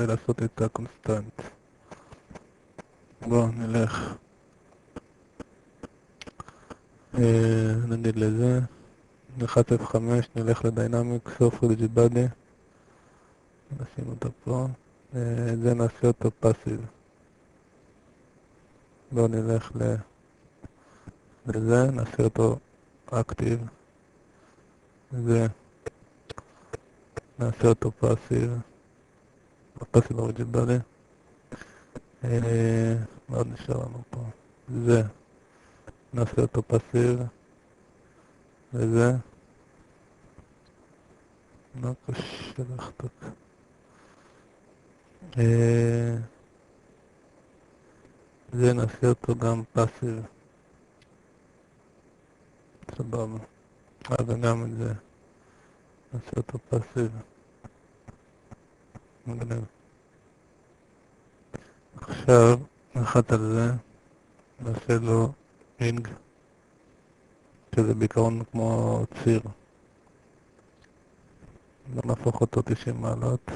ננסה לעשות את הקונסטנט. בואו נלך, נגיד לזה, נלחץ F5, נלך לדיינמיק, סוף ריג'יד בדי, נשים אותו פה, את זה נעשה אותו פאסיב. בואו נלך לזה, נעשה אותו אקטיב, זה נעשה אותו פאסיב, פאסיב ריג'יד בדי. מה עוד נשאר לנו פה? זה נעשה אותו פאסיב, וזה לא קשה לחתוק. זה נעשה אותו גם פאסיב, סבבה. וגם את זה נעשה אותו פאסיב, מגניב. עכשיו נחת על זה, נעשה לו אינג, שזה בעיקרון כמו ציר. לא נהפוך אותו 90 מעלות.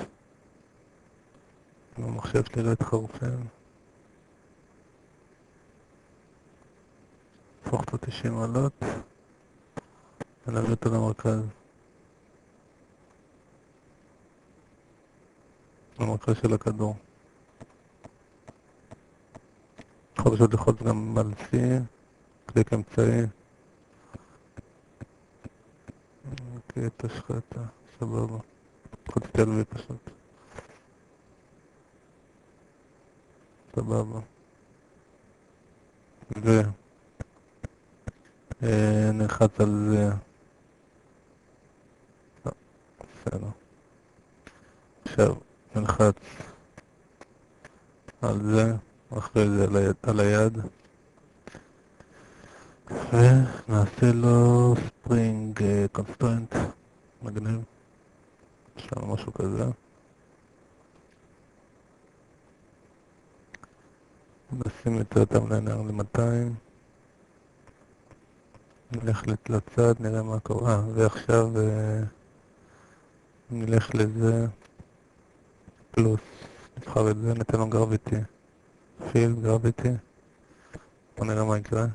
אם המחשב שלי לא יתחרפן, נהפוך אותו 90 מעלות, ונביא אותו למרכז. למרכז של הכדור. יכול פשוט ללחוץ גם על C, קליק אמצעי. אוקיי, תשחטה, סבבה. חוצתי על V פשוט. סבבה. ונלחץ על זה. לא, בסדר. עכשיו נלחץ על זה, אחרי זה על היד. ונעשה לו ספרינג קונסטרנט, מגניב. יש לנו משהו כזה. נשים את הטיימליינר ל-200. נלך לצד, נראה מה קורה. ועכשיו נלך לזה פלוס. נבחר את זה, ניתן לו גרביטי. פיל, גרביטי. בוא נראה מה יקרה.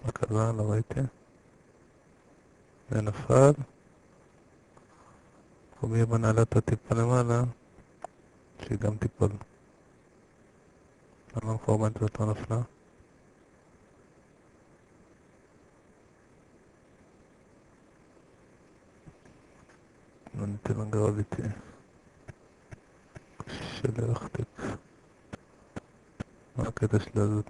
מה קרה? לא ראיתי. זה נפל. קוביה בנעלה את הטיפה למעלה, שהיא גם תיפול. אני לא מפורמנט זאת לא נפלה. לא ניתן לה גרביטי. קשה לי להחתיק. מה הקטע שלה הזאת?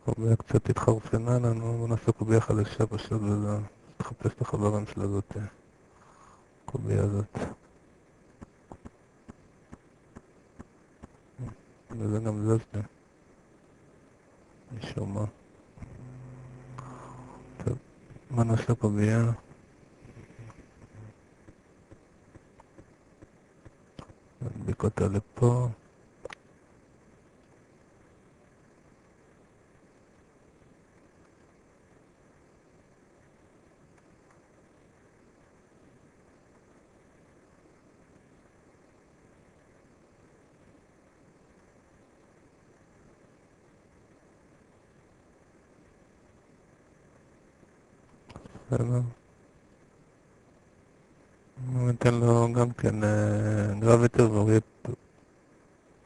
קוביה קצת התחרפנה לנו, בוא נעשה קוביה חדשה פשוט וזה. תחפש את החברים שלה זאת. קוביה הזאת. וזה גם זז לי. משום מה. טוב, מה נעשה קוביה? נדביק אותה לפה. בסדר. ניתן לו גם כן גרביטר והוא יהיה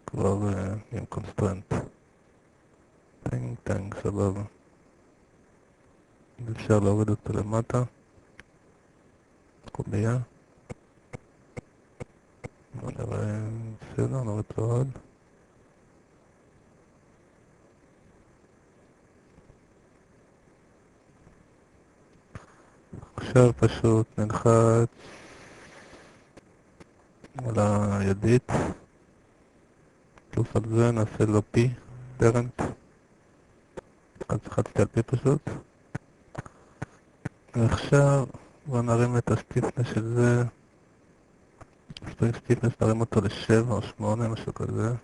כבר עם קונסטרנט. טנג טנג, סבבה. אפשר להוריד אותו למטה. קוביה. בוא נראה, בסדר, נוריד לו עוד. עכשיו פשוט נלחץ על הידית. פלוס על זה נעשה לו P, פרנט. לחצתי על פי פשוט. ועכשיו בוא נרים את הסטיפנס של זה, ספרינג סטיפנס נרים אותו ל7 או 8, משהו כזה.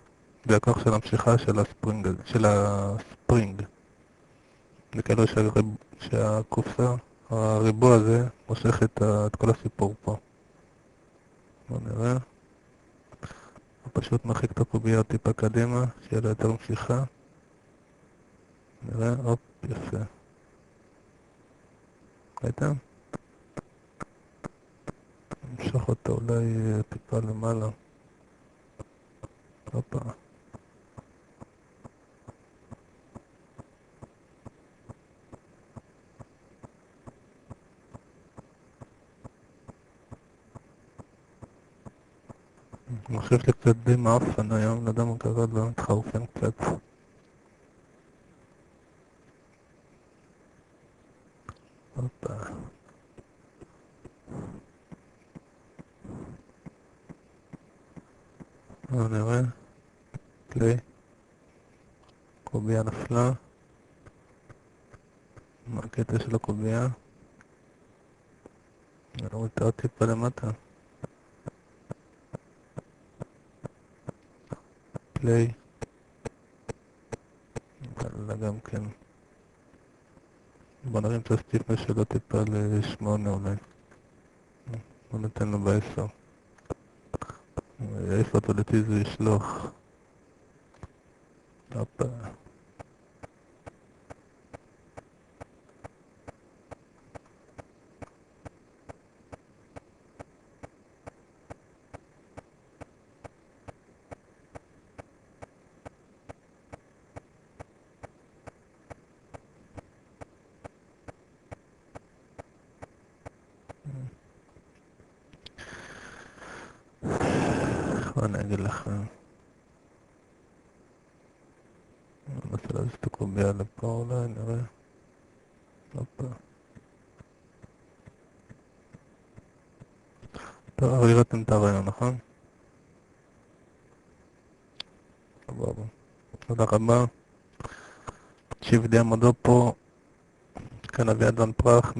זה הכוח של המשיכה של הספרינג, זה כאילו שהקופסה, הריבוע הזה, מושך את כל הסיפור פה. בוא נראה. הוא פשוט מרחיק את הקובייה טיפה קדימה, שיהיה לה יותר משיכה. נראה, הופ, יפה. ראיתם? נמשוך אותה אולי טיפה למעלה. הופה. אני חושב לי קצת די מאפן היום, לא יודע מה קרה לו, התחרפן קצת. הופה. בואו נראה. פליי. קובייה נפלה. מה הקטע של הקובייה? אני לא רואה טיפה למטה. פליי. נקרא גם כן. בוא נרים את הסטיפנס שלו טיפה ל8 אולי. בוא ניתן לו ב10. יעיף אותו לדעתי זה ישלוח. הופה. בוא אני אגיד לכם. אני מנסה להזיז את הקובייה לפה אולי, נראה. הופה. טוב, הראיתם את הרעיון, נכון? סבבה. תודה רבה. צ'יפ די המדו פה, כאן אביעד ון פרח